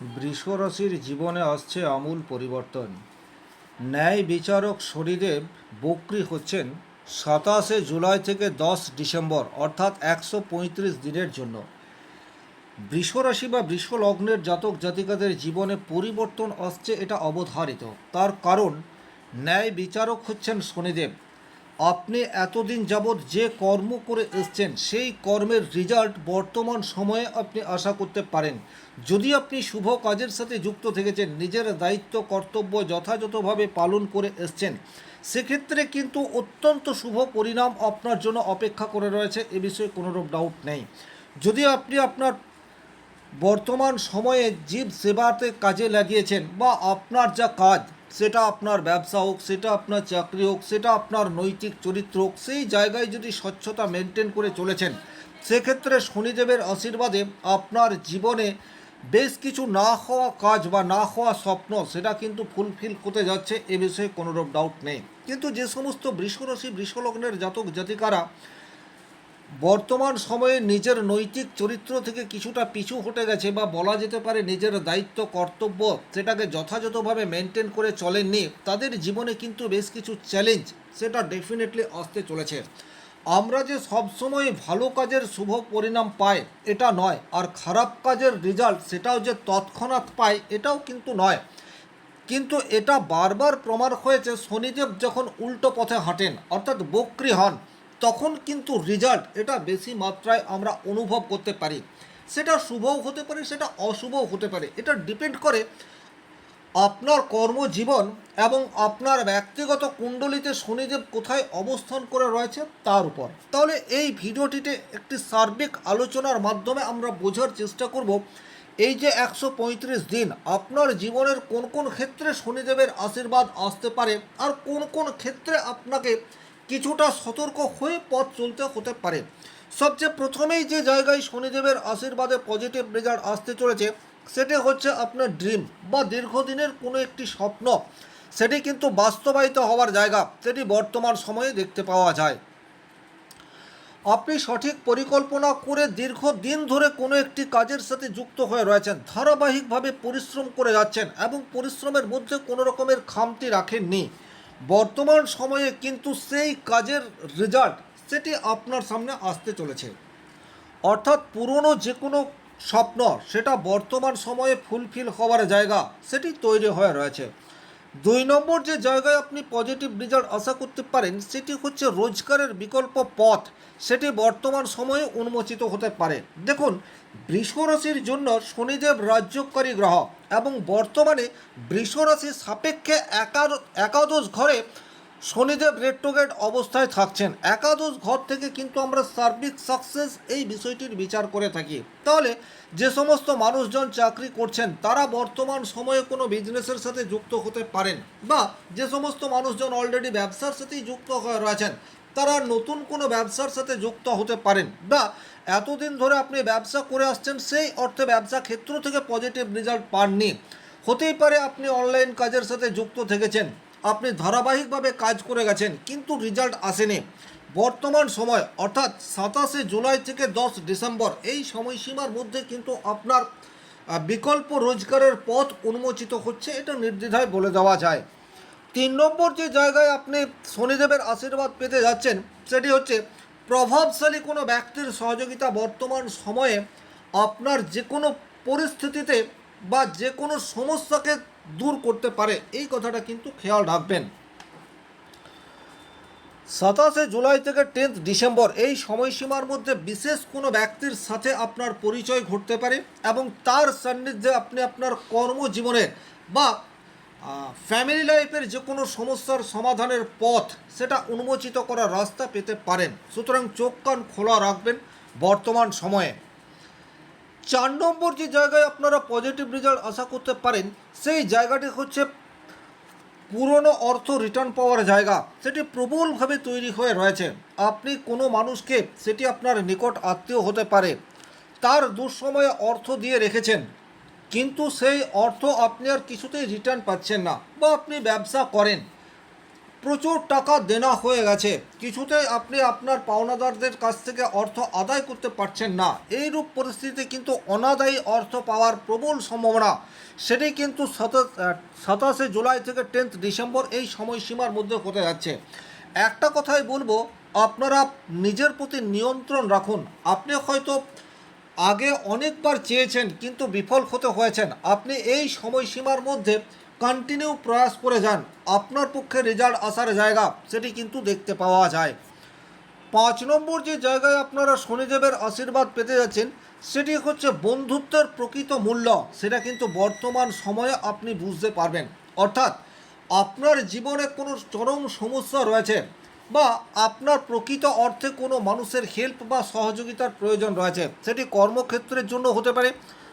বৃষ রাশির জীবনে আসছে আমূল পরিবর্তন। ন্যায় বিচারক শনিদেব বক্রী হচ্ছেন 27 জুলাই থেকে 10 ডিসেম্বর, অর্থাৎ 135 দিনের জন্য। বৃষ রাশি বা বৃষ লগ্নের জাতক জাতিকাদের জীবনে পরিবর্তন আসছে, এটা অবধারিত। তার কারণ, ন্যায় বিচারক হচ্ছেন শনিদেব। আপনি এতদিন যাবৎ যে কর্ম করে এসছেন সেই কর্মের রেজাল্ট বর্তমান সময়ে আপনি আশা করতে পারেন। যদি আপনি শুভ কাজের সাথে যুক্ত থেকেছেন, নিজের দায়িত্ব কর্তব্য যথাযথভাবে পালন করে এসছেন, সেক্ষেত্রে কিন্তু অত্যন্ত শুভ পরিণাম আপনার জন্য অপেক্ষা করে রয়েছে, এ বিষয়ে কোনোরূপ ডাউট নেই। যদি আপনি আপনার বর্তমান সময়ে জীব সেবাতে কাজে লাগিয়েছেন, বা আপনার যা কাজ, সেটা আপনার ব্যবসা হোক, সেটা আপনার চাকরি হোক, সেটা আপনার নৈতিক চরিত্র হোক, সেই জায়গায় যদি স্বচ্ছতা মেনটেন করে চলেছেন, সেক্ষেত্রে শনিদেবের আশীর্বাদে আপনার জীবনে বেশ কিছু না হওয়া কাজ বা না হওয়া স্বপ্ন, সেটা কিন্তু ফুলফিল হতে যাচ্ছে, এ বিষয়ে কোনোরূপ ডাউট নেই। কিন্তু যে সমস্ত বৃষরাশি বৃষলগ্নের জাতক জাতিকারা বর্তমান সময়ে নিজের নৈতিক চরিত্র থেকে কিছুটা পিছু হটে গেছে, বা বলা যেতে পারে নিজের দায়িত্ব কর্তব্য সেটাকে যথাযথভাবে মেনটেন করে চলেননি, তাদের জীবনে কিন্তু বেশ কিছু চ্যালেঞ্জ সেটা ডেফিনেটলি আসতে চলেছে। আমরা যে সবসময় ভালো কাজের শুভ পরিণাম পাই এটা নয়, আর খারাপ কাজের রেজাল্ট সেটাও যে তৎক্ষণাৎ পাই এটাও কিন্তু নয়। কিন্তু এটা বারবার প্রমাণ হয়েছে, শনিদেব যখন উল্টো পথে হাঁটেন অর্থাৎ বক্রী হন, তখন কিন্তু রেজাল্ট এটা বেশি মাত্রায় আমরা অনুভব করতে পারি। সেটা শুভও হতে পারে, সেটা অশুভও হতে পারে, এটা ডিপেন্ড করে আপনার কর্মজীবন এবং আপনার ব্যক্তিগত কুণ্ডলিতে শনিদেব কোথায় অবস্থান করে রয়েছে তার উপর। তাহলে এই ভিডিওটিতে একটি সার্বিক আলোচনার মাধ্যমে আমরা বোঝার চেষ্টা করব, এই যে 135 দিন আপনার জীবনের কোন কোন ক্ষেত্রে শনিদেবের আশীর্বাদ আসতে পারে, আর কোন কোন ক্ষেত্রে আপনাকে কিছুটা সতর্ক হয়ে পথ চলতে হতে পারে। সবচেয়ে প্রথমেই যে জায়গায় শনিদেবের আশীর্বাদে পজিটিভ রেজাল্ট আসতে চলেছে, সেটি হচ্ছে আপনার ড্রিম বা দীর্ঘদিনের কোনো একটি স্বপ্ন, সেটি কিন্তু বাস্তবায়িত হওয়ার জায়গা, সেটি বর্তমান সময়ে দেখতে পাওয়া যায়। আপনি সঠিক পরিকল্পনা করে দীর্ঘদিন ধরে কোনো একটি কাজের সাথে যুক্ত হয়ে রয়েছেন, ধারাবাহিকভাবে পরিশ্রম করে যাচ্ছেন এবং পরিশ্রমের মধ্যে কোনো রকমের খামতি রাখেননি। বর্তমান সময়ে কিন্তু সেই কাজের রেজাল্ট সেটি আপনার সামনে আসতে চলেছে। অর্থাৎ পুরনো যে কোনো স্বপ্ন সেটা বর্তমান সময়ে ফুলফিল হওয়ার জায়গা সেটি তৈরি হয়ে রয়েছে। 2 নম্বর যে জায়গায় আপনি পজিটিভ রেজাল্ট আশা করতে পারেন, সেটি হচ্ছে রোজগারের বিকল্প পথ, সেটি বর্তমান সময়ে উন্মোচিত হতে পারে। দেখুন, বৃষ রাশির জন্য শনিদেব রাজ্যকারী গ্রহ, এবং বর্তমানে বৃষ রাশির সাপেক্ষে একাদশ ঘরে শনিদেব রেট্রোগ্রেড অবস্থায় থাকছেন। একাদশ ঘর থেকে কিন্তু আমরা সার্বিক সাকসেস এই বিষয়টির বিচার করে থাকি। তাহলে যে সমস্ত মানুষজন চাকরি করছেন তারা বর্তমান সময়ে কোনো বিজনেসের সাথে যুক্ত হতে পারেন, বা যে সমস্ত মানুষজন অলরেডি ব্যবসার সাথেই যুক্ত হয়ে রয়েছেন তারা নতুন কোনো ব্যবসার সাথে যুক্ত হতে পারেন, বা এতদিন ধরে আপনি ব্যবসা করে আসছেন সেই অর্থে ব্যবসা ক্ষেত্র থেকে পজিটিভ রেজাল্ট পাননি। হতেই পারে আপনি অনলাইন কাজের সাথে যুক্ত থেকেছেন, আপনি ধারাবাহিকভাবে কাজ করে গেছেন কিন্তু রেজাল্ট আসেনি। বর্তমান সময় অর্থাৎ 27 জুলাই থেকে 10 ডিসেম্বর এই সময়সীমার মধ্যে কিন্তু আপনার বিকল্প রোজগারের পথ উন্মোচিত হচ্ছে, এটা নির্দ্বিধায় বলে দেওয়া যায়। 3 নম্বর যে জায়গায় আপনি শনিদেবের আশীর্বাদ পেতে যাচ্ছেন, সেটি হচ্ছে প্রভাবশালী কোনো ব্যক্তির সহযোগিতা বর্তমান সময়ে আপনার যে কোনো পরিস্থিতিতে বা যে কোনো সমস্যাকে দূর করতে পারে, এই কথাটা কিন্তু খেয়াল রাখবেন। 27 জুলাই থেকে 10 ডিসেম্বর এই সময়সীমার মধ্যে বিশেষ কোনো ব্যক্তির সাথে আপনার পরিচয় ঘটতে পারে, এবং তার সান্নিধ্যে আপনি আপনার কর্মজীবনের বা ফ্যামিলি লাইফের যে কোনো সমস্যার সমাধানের পথ সেটা উন্মোচিত করার রাস্তা পেতে পারেন। সুতরাং চোখ কান খোলা রাখবেন বর্তমান সময়ে। 4 নম্বর যে জায়গায় আপনারা পজিটিভ রেজাল্ট আশা করতে পারেন, সেই জায়গাটি হচ্ছে পুরনো অর্থ রিটার্ন পাওয়ার জায়গা, সেটি প্রবলভাবে তৈরি হয়ে রয়েছে। আপনি কোনো মানুষকে, সেটি আপনার নিকট আত্মীয় হতে পারে, তার দুঃসময়ে অর্থ দিয়ে রেখেছেন, কিন্তু সেই অর্থ আপনি আর কিছুতেই রিটার্ন পাচ্ছেন না, বা আপনি ব্যবসা করেন প্রচুর টাকা দেনা হয়ে গেছে, কিছুতেই আপনি আপনার পাওনাদারদের কাছ থেকে অর্থ আদায় করতে পারছেন না, এইরূপ পরিস্থিতিতে কিন্তু অনাদায়ী অর্থ পাওয়ার প্রবল সম্ভাবনা, সেটি কিন্তু 27 জুলাই থেকে 10 ডিসেম্বর এই সময়সীমার মধ্যে হতে যাচ্ছে। একটা কথাই বলবো, আপনারা নিজের প্রতি নিয়ন্ত্রণ রাখুন। আপনি হয়তো আগে অনেকবার চেয়েছেন কিন্তু বিফল হতে হয়েছেন, আপনি এই সময়সীমার মধ্যে কন্টিনিউ প্রয়াস করে যান, আপনার পক্ষে রেজাল্ট আসার জায়গা সেটি কিন্তু দেখতে পাওয়া যায়। 5 নম্বর যে জায়গায় আপনারা শনিদেবের আশীর্বাদ পেতে যাচ্ছেন, সেটি হচ্ছে বন্ধুত্বের প্রকৃত মূল্য, সেটা কিন্তু বর্তমান সময়ে আপনি বুঝতে পারবেন। অর্থাৎ আপনার জীবনে কোনো চরম সমস্যা রয়েছে, বা আপনার প্রকৃত অর্থে কোনো মানুষের হেল্প বা সহযোগিতার প্রয়োজন রয়েছে, সেটি কর্মক্ষেত্রের জন্য হতে পারে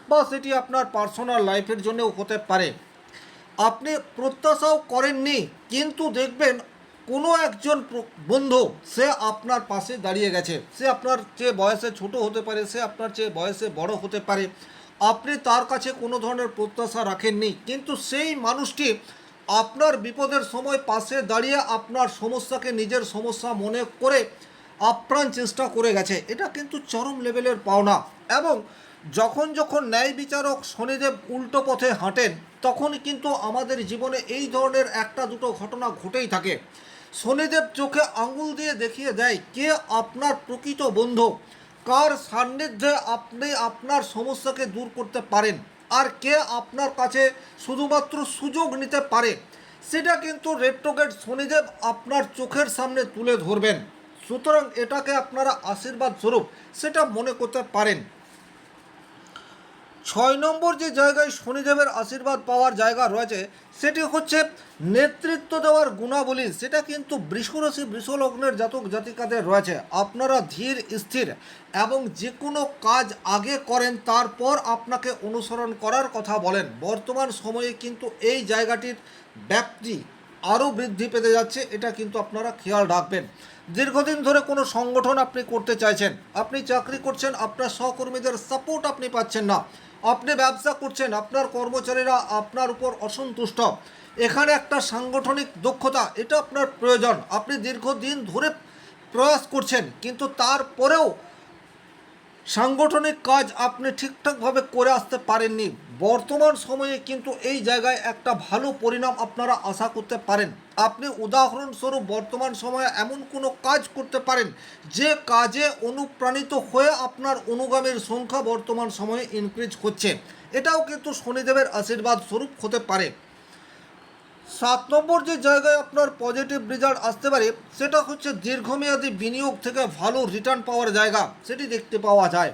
বা সেটি আপনার পার্সোনাল লাইফের জন্যও হতে পারে। আপনি প্রত্যাশাও করেননি, কিন্তু দেখবেন কোনো একজন বন্ধু সে আপনার পাশে দাঁড়িয়ে গেছে, সে আপনার চেয়ে বয়সে ছোট হতে পারে, সে আপনার চেয়ে বয়সে বড় হতে পারে, আপনি তার কাছে কোনো ধরনের প্রত্যাশা রাখেননি, কিন্তু সেই মানুষটি আপনার বিপদের সময় পাশে দাঁড়িয়ে আপনার সমস্যাকে নিজের সমস্যা মনে করে আপ্রাণ চেষ্টা করে গেছে, এটা কিন্তু চরম লেভেলের পাওনা। এবং যখন যখন ন্যায় বিচারক শনিদেব উল্টো পথে হাঁটেন, তখন কিন্তু আমাদের জীবনে এই ধরনের একটা দুটো ঘটনা ঘটেই থাকে। শনিদেব চোখে আঙুল দিয়ে দেখিয়ে দেয় কে আপনার প্রকৃত বন্ধু, কার সান্নিধ্যে আপনি আপনার সমস্যাকে দূর করতে পারেন, আর কে আপনার কাছে শুধুমাত্র সুযোগ নিতে পারে, সেটা কিন্তু রেট্রোগেট শনিদেব আপনার চোখের সামনে তুলে ধরবেন। সুতরাং এটাকে আপনারা আশীর্বাদ স্বরূপ সেটা মনে করতে পারেন। 6 নম্বর যে জায়গায় শনিদেবের আশীর্বাদ পাওয়ার জায়গা রয়েছে, সেটি হচ্ছে নেতৃত্ব দেওয়ার গুণাবলী, সেটা কিন্তু বৃষরাশি বৃষলগ্নের জাতক জাতিকাদের রয়েছে। আপনারা ধীর স্থির এবং যে কোনো কাজ আগে করেন, তারপর আপনাকে অনুসরণ করার কথা বলেন। বর্তমান সময়ে কিন্তু এই জায়গাটির ব্যাপ্তি আরও বৃদ্ধি পেতে যাচ্ছে, এটা কিন্তু আপনারা খেয়াল রাখবেন। দীর্ঘদিন ধরে কোনো সংগঠন আপনি করতে চাইছেন, আপনি চাকরি করছেন, আপনার সহকর্মীদের সাপোর্ট আপনি পাচ্ছেন না, আপনি ব্যবসা করছেন, আপনার কর্মচারীরা আপনার উপর অসন্তুষ্ট, এখানে একটা সাংগঠনিক দক্ষতা এটা আপনার প্রয়োজন, আপনি দীর্ঘদিন ধরে প্রয়াস করছেন, কিন্তু তারপরেও সাংগঠনিক কাজ আপনি ঠিকঠাকভাবে করে আসতে পারেননি। বর্তমান সময়ে কিন্তু এই জায়গায় একটা ভালো পরিণাম আপনারা আশা করতে পারেন। আপনি উদাহরণস্বরূপ বর্তমান সময়ে এমন কোনো কাজ করতে পারেন যে কাজে অনুপ্রাণিত হয়ে আপনার অনুগামীর সংখ্যা বর্তমান সময়ে ইনক্রিজ হচ্ছে, এটাও কিন্তু শনিদেবের আশীর্বাদ স্বরূপ হতে পারে। 7 নম্বর যে জায়গায় আপনার পজিটিভ রেজাল্ট আসতে পারে, সেটা হচ্ছে দীর্ঘমেয়াদী বিনিয়োগ থেকে ভালো রিটার্ন পাওয়ার জায়গা, সেটি দেখতে পাওয়া যায়।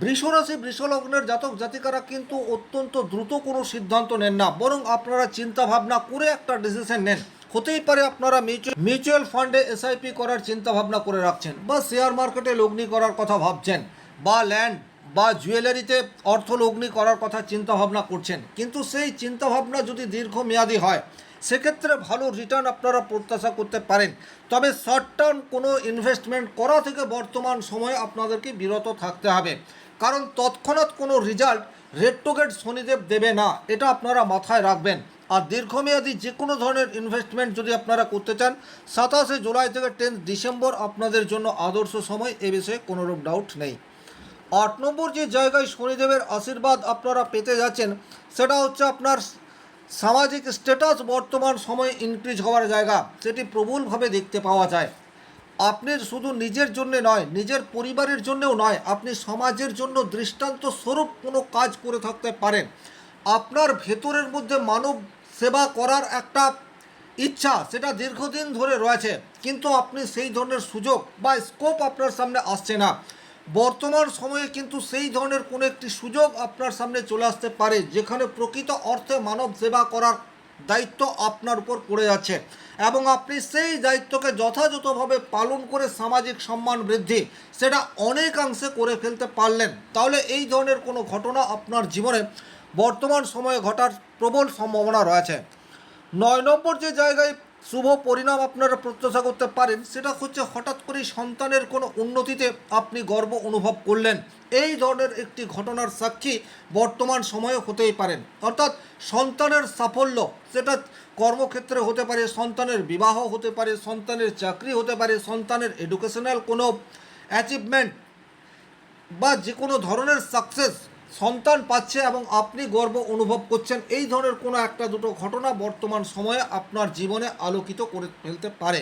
বৃষরাশি বৃষলগ্নের জাতক জাতিকারা কিন্তু অত্যন্ত দ্রুত কোনো সিদ্ধান্ত নেন না, বরং আপনারা চিন্তা ভাবনা করে একটা ডিসিশন নেন। হতেই পারে আপনারা মিউচুয়াল ফান্ডে এসআইপি করার চিন্তা ভাবনা করে রাখছেন, বা শেয়ার মার্কেটে লগ্নি করার কথা ভাবছেন, বা ল্যান্ড বা জুয়েলারিতে অর্থ লগ্নি করার কথা চিন্তাভাবনা করছেন, কিন্তু সেই চিন্তাভাবনা যদি দীর্ঘমেয়াদী হয়, সেক্ষেত্রে ভালো রিটার্ন আপনারা প্রত্যাশা করতে পারেন। তবে শর্ট টার্ম কোনো ইনভেস্টমেন্ট করা থেকে বর্তমান সময়ে আপনাদেরকে বিরত থাকতে হবে, কারণ তৎক্ষণাৎ কোনো রেজাল্ট রেট্রোগেট শনিদেব দেবে না, এটা আপনারা মাথায় রাখবেন। আর দীর্ঘমেয়াদী যে কোনো ধরনের ইনভেস্টমেন্ট যদি আপনারা করতে চান, 27 জুলাই থেকে 10 ডিসেম্বর আপনাদের জন্য আদর্শ সময়, এ বিষয়ে কোনোরূপ ডাউট নেই। 8 নম্বর যে জায়গায় শনিদেবের আশীর্বাদ আপনারা পেতে যাচ্ছেন, সেটা হচ্ছে আপনার সামাজিক স্ট্যাটাস বর্তমান সময়ে ইনক্রিজ হওয়ার জায়গা, সেটি প্রবলভাবে দেখতে পাওয়া যায়। আপনি শুধু নিজের জন্য নয়, নিজের পরিবারের জন্যও নয়, আপনি সমাজের জন্য দৃষ্টান্ত স্বরূপ কোনো কাজ করে থাকতে পারেন। আপনার ভেতরের মধ্যে মানব সেবা করার একটা ইচ্ছা সেটা দীর্ঘদিন ধরে রয়েছে, কিন্তু আপনি সেই ধরনের সুযোগ বা স্কোপ আপনার সামনে আসছে না। বর্তমান সময়ে কিন্তু সেই ধরনের কোনো একটি সুযোগ আপনার সামনে চলে আসতে পারে, যেখানে প্রকৃত অর্থে মানব সেবা করার দায়িত্ব আপনার উপর পড়ে যাচ্ছে, এবং আপনি সেই দায়িত্বকে যথাযথভাবে পালন করে সামাজিক সম্মান বৃদ্ধি সেটা অনেকাংশে করে ফেলতে পারলেন, তাহলে এই ধরনের কোনো ঘটনা আপনার জীবনে বর্তমান সময়ে ঘটার প্রবল সম্ভাবনা রয়েছে। 9 নম্বর যে জায়গায় শুভ পরিণাম আপনারা প্রত্যাশা করতে পারেন, সেটা হচ্ছে হঠাৎ করেই সন্তানের কোনো উন্নতিতে আপনি গর্ব অনুভব করলেন। এই ধরনের একটি ঘটনার সাক্ষী বর্তমান সময়ে হতেই পারেন। অর্থাৎ সন্তানের সাফল্য, সেটা কর্মক্ষেত্রে হতে পারে, সন্তানের বিবাহ হতে পারে, সন্তানের চাকরি হতে পারে, সন্তানের এডুকেশনাল কোনো অ্যাচিভমেন্ট বা যে কোনো ধরনের সাকসেস সন্তান পাচ্ছে এবং আপনি গর্ব অনুভব করছেন, এই ধরনের কোনো একটা দুটো ঘটনা বর্তমান সময়ে আপনার জীবনে আলোকিত করে ফেলতে পারে।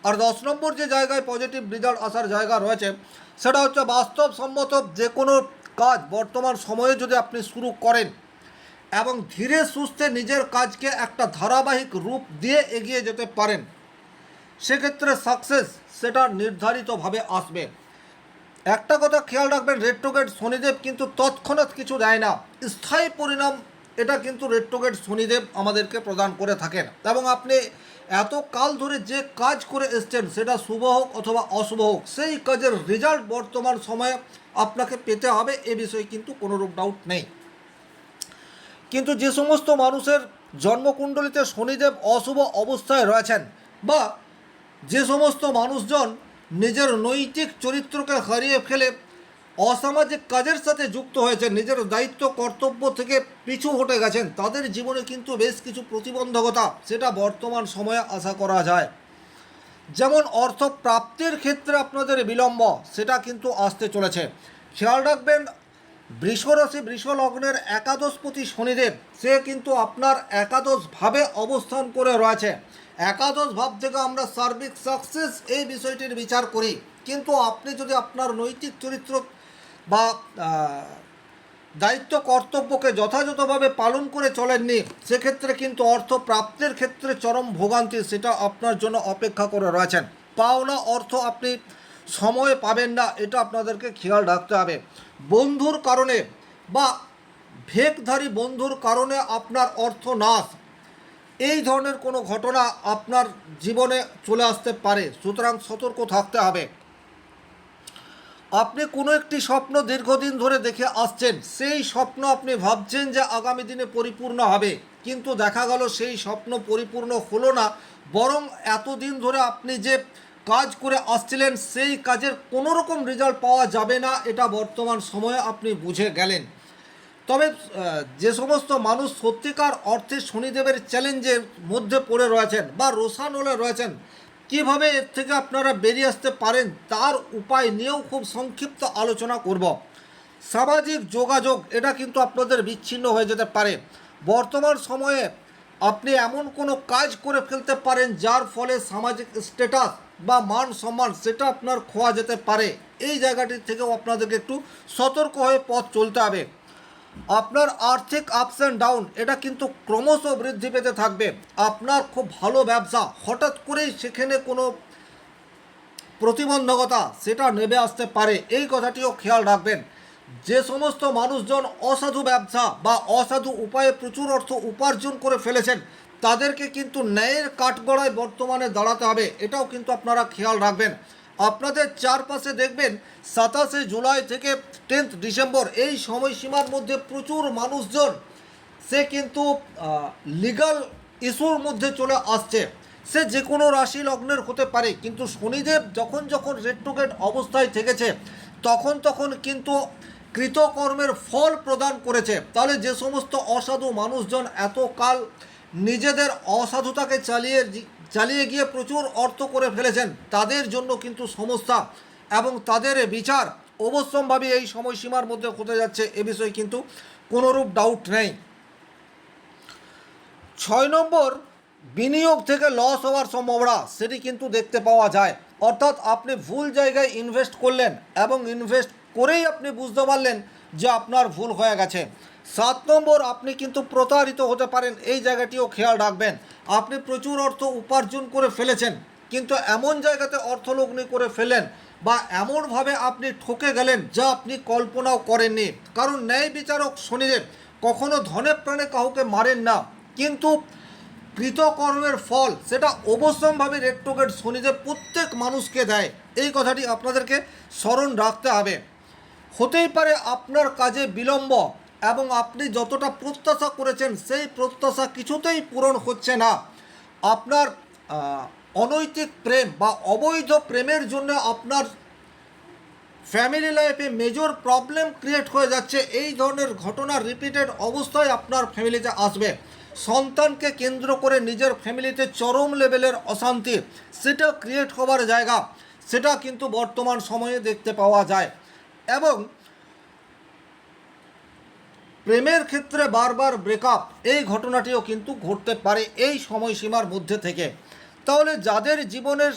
আর 10 নম্বর যে জায়গায় পজিটিভ রেজাল্ট আসার জায়গা রয়েছে, সেটা হচ্ছে বাস্তবসম্মত যে কোনো কাজ বর্তমান সময়ে যদি আপনি শুরু করেন এবং ধীরে সুস্থে নিজের কাজকে একটা ধারাবাহিক রূপ দিয়ে এগিয়ে যেতে পারেন, সেক্ষেত্রে সাকসেস সেটা নির্ধারিতভাবে আসবে। একটা কথা খেয়াল রাখবেন, রেট্রোগেট শনিদেব কিন্তু তৎক্ষণাৎ কিছু দেয় না, স্থায়ী পরিণাম এটা কিন্তু রেট্রোগেট শনিদেব আমাদেরকে প্রদান করে থাকেন। এবং আপনি এত কাল ধরে যে কাজ করে এসছেন, সেটা শুভ হোক অথবা অশুভ হোক, সেই কাজের রেজাল্ট বর্তমান সময়ে আপনাকে পেতে হবে, এ বিষয়ে কিন্তু কোনোরূপ ডাউট নেই। কিন্তু যে সমস্ত মানুষের জন্মকুণ্ডলিতে শনিদেব অশুভ অবস্থায় রয়েছেন, বা যে সমস্ত মানুষজন নিজের নৈতিক চরিত্রকে হারিয়ে ফেলে অসামাজিক কাজের সাথে যুক্ত হয়েছেন, নিজের দায়িত্ব কর্তব্য থেকে পিছু হটে গেছেন, তাদের জীবনে কিন্তু বেশ কিছু প্রতিবন্ধকতা সেটা বর্তমান সময়ে আশা করা যায়। যেমন অর্থ প্রাপ্তির ক্ষেত্রে আপনাদের বিলম্ব সেটা কিন্তু আসতে চলেছে। খেয়াল রাখবেন, বৃষরাশি বৃষলগ্নের একাদশপতি শনিদেব সে কিন্তু আপনার একাদশভাবে অবস্থান করে রয়েছে। একাদশ ভাব থেকে আমরা সার্বিক সাকসেস এই বিষয়টির বিচার করি, কিন্তু আপনি যদি আপনার নৈতিক চরিত্র বা দায়িত্ব কর্তব্যকে যথাযথভাবে পালন করে চলেননি, সেক্ষেত্রে কিন্তু অর্থ প্রাপ্তির ক্ষেত্রে চরম ভোগান্তি সেটা আপনার জন্য অপেক্ষা করে রয়েছেন। পাওনা অর্থ আপনি সময়ে পাবেন না, এটা আপনাদেরকে খেয়াল রাখতে হবে। বন্ধুর কারণে বা ভেকধারী বন্ধুর কারণে আপনার অর্থ নাশ, এই ধরনের কোনো ঘটনা আপনার জীবনে চলে আসতে পারে, সুতরাং সতর্ক থাকতে হবে। আপনি কোনো একটি স্বপ্ন দীর্ঘদিন ধরে দেখে আসছেন, সেই স্বপ্ন আপনি ভাবছেন যে আগামী দিনে পরিপূর্ণ হবে, কিন্তু দেখা গেল সেই স্বপ্ন পরিপূর্ণ হলো না, বরং এতদিন ধরে আপনি যে কাজ করে আসছিলেন সেই কাজের কোনো রকম রেজাল্ট পাওয়া যাবে না, এটা বর্তমান সময়ে আপনি বুঝে গেলেন। তবে যে সমস্ত মানুষ সত্যিকার অর্থে শনিদেবের চ্যালেঞ্জের মধ্যে পড়ে রয়েছেন বা রোষানলে রয়েছেন, কীভাবে এর থেকে আপনারা বেরিয়ে আসতে পারেন তার উপায় নিয়েও খুব সংক্ষিপ্ত আলোচনা করব। সামাজিক যোগাযোগ এটা কিন্তু আপনাদের বিচ্ছিন্ন হয়ে যেতে পারে। বর্তমান সময়ে আপনি এমন কোনো কাজ করে ফেলতে পারেন যার ফলে সামাজিক স্ট্যাটাস বা মান সম্মান সেটা আপনার খোয়া যেতে পারে। এই জায়গাটি থেকেও আপনাদেরকে একটু সতর্ক হয়ে পথ চলতে হবে। আপনার আর্থিক আপস অ্যান্ড ডাউন এটা কিন্তু ক্রমশ বৃদ্ধি পেতে থাকবে। আপনার খুব ভালো ব্যবসা হঠাৎ করেই সেখানে কোনো প্রতিবন্ধকতা সেটা নেমে আসতে পারে, এই কথাটিও খেয়াল রাখবেন। যে সমস্ত মানুষজন অসাধু ব্যবসা বা অসাধু উপায়ে প্রচুর অর্থ উপার্জন করে ফেলেছেন, তাদেরকে কিন্তু ন্যায়ের কাঠগড়ায় বর্তমানে দাঁড়াতে হবে, এটাও কিন্তু আপনারা খেয়াল রাখবেন। আপনাদের চারপাশে দেখবেন 27শে জুলাই থেকে 10th ডিসেম্বর এই সময়সীমার মধ্যে প্রচুর মানুষজন সে কিন্তু লিগাল ইস্যুর মধ্যে চলে আসছে। সে যে কোনো রাশি লগ্নের হতে পারে, কিন্তু শনিদেব যখন যখন রেট্রোগেট অবস্থায় থেকেছে তখন তখন কিন্তু কৃতকর্মের ফল প্রদান করেছে। তাহলে যে সমস্ত অসাধু মানুষজন এতকাল নিজেদের অসাধুতাকে চালিয়ে গিয়ে প্রচুর অর্থ করে ফেলেছেন, তাদের জন্য কিন্তু সমস্যা এবং তাদের বিচার অবশ্যম্ভাবী এই সময়সীমার মধ্যে হতে যাচ্ছে, এ বিষয়ে কিন্তু কোনোরূপ ডাউট নেই। 6 নম্বর, বিনিয়োগ থেকে লস হওয়ার সম্ভাবনা সেটি কিন্তু দেখতে পাওয়া যায়। অর্থাৎ আপনি ভুল জায়গায় ইনভেস্ট করলেন এবং ইনভেস্ট করেই আপনি বুঝতে পারলেন যে আপনার ভুল হয়ে গেছে। 7 নম্বর, আপনি কিন্তু প্রতারিত হতে পারেন, এই জায়গাটিও খেয়াল রাখবেন। আপনি প্রচুর অর্থ উপার্জন করে ফেলেছেন, কিন্তু এমন জায়গাতে অর্থলগ্নি করে ফেলেন বা এমনভাবে আপনি ঠকে গেলেন যা আপনি কল্পনাও করেননি। কারণ ন্যায় বিচারক শনিদেব কখনো ধনে প্রাণে কাউকে মারেন না, কিন্তু কৃতকর্মের ফল সেটা অবশ্যম্ভাবী রেট্রোগেট শনিদেব প্রত্যেক মানুষকে দেয়, এই কথাটি আপনাদেরকে স্মরণ রাখতে হবে। হতেই পারে আপনার কাজে বিলম্ব এবং আপনি যতটা প্রত্যাশা করেছেন সেই প্রত্যাশা কিছুতেই পূরণ হচ্ছে না। আপনার অনৈতিক প্রেম বা অবৈধ প্রেমের জন্য আপনার ফ্যামিলি লাইফে মেজর প্রবলেম ক্রিয়েট হয়ে যাচ্ছে, এই ধরনের ঘটনা রিপিটেড অবস্থায় আপনার ফ্যামিলিতে আসবে। সন্তানকে কেন্দ্র করে নিজের ফ্যামিলিতে চরম লেভেলের অশান্তি সেটা ক্রিয়েট হওয়ার জায়গা, সেটা কিন্তু বর্তমান সময়ে দেখতে পাওয়া যায়। এবং প্রেমের ক্ষেত্রে বারবার ব্রেকআপ, এই ঘটনাটিও কিন্তু ঘটতে পারে এই সময়সীমার মধ্যে থেকে। তাহলে যাদের জীবনের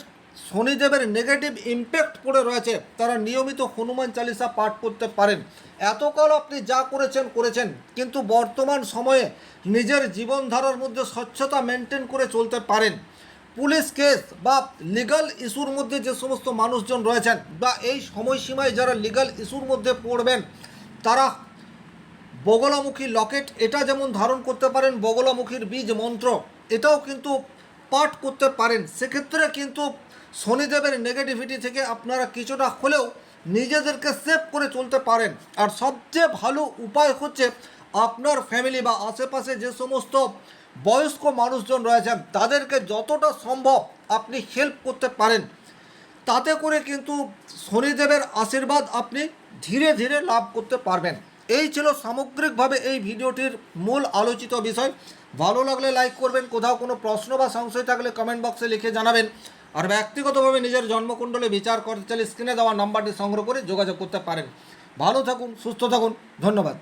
শনিদেবের নেগেটিভ ইম্প্যাক্ট পড়ে রয়েছে তারা নিয়মিত হনুমান চালিসা পাঠ করতে পারেন। এতকাল আপনি যা করেছেন, কিন্তু বর্তমান সময়ে নিজের জীবনধারার মধ্যে স্বচ্ছতা মেনটেন করে চলতে পারেন। পুলিশ কেস বা লিগাল ইস্যুর মধ্যে যে সমস্ত মানুষজন রয়েছেন বা এই সময়সীমায় যারা লিগাল ইস্যুর মধ্যে পড়বেন, তারা বগলামুখী লকেট এটা যেমন ধারণ করতে পারেন, বগলামুখীর বীজ মন্ত্র এটাও কিন্তু পাঠ করতে পারেন। সেক্ষেত্রে কিন্তু শনিদেবের নেগেটিভিটি থেকে আপনারা কিছুটা হলেও নিজেদেরকে সেভ করে চলতে পারেন। আর সবচেয়ে ভালো উপায় হচ্ছে আপনার ফ্যামিলি বা আশেপাশে যে সমস্ত বয়স্ক মানুষজন রয়েছেন তাদেরকে যতটা সম্ভব আপনি হেল্প করতে পারেন, তাতে করে কিন্তু শনিদেবের আশীর্বাদ আপনি ধীরে ধীরে লাভ করতে পারবেন। এই ছিল সামগ্রিকভাবে এই ভিডিওটির মূল আলোচিত বিষয়। ভালো লাগলে লাইক করবেন, কোথাও কোনো প্রশ্ন বা সংশয় থাকলে কমেন্ট বক্সে লিখে জানাবেন। আর ব্যক্তিগতভাবে নিজের জন্মকুণ্ডলে বিচার করতে চাইলে স্ক্রিনে দেওয়া নাম্বারটি সংগ্রহ করে যোগাযোগ করতে পারেন। ভালো থাকুন, সুস্থ থাকুন, ধন্যবাদ।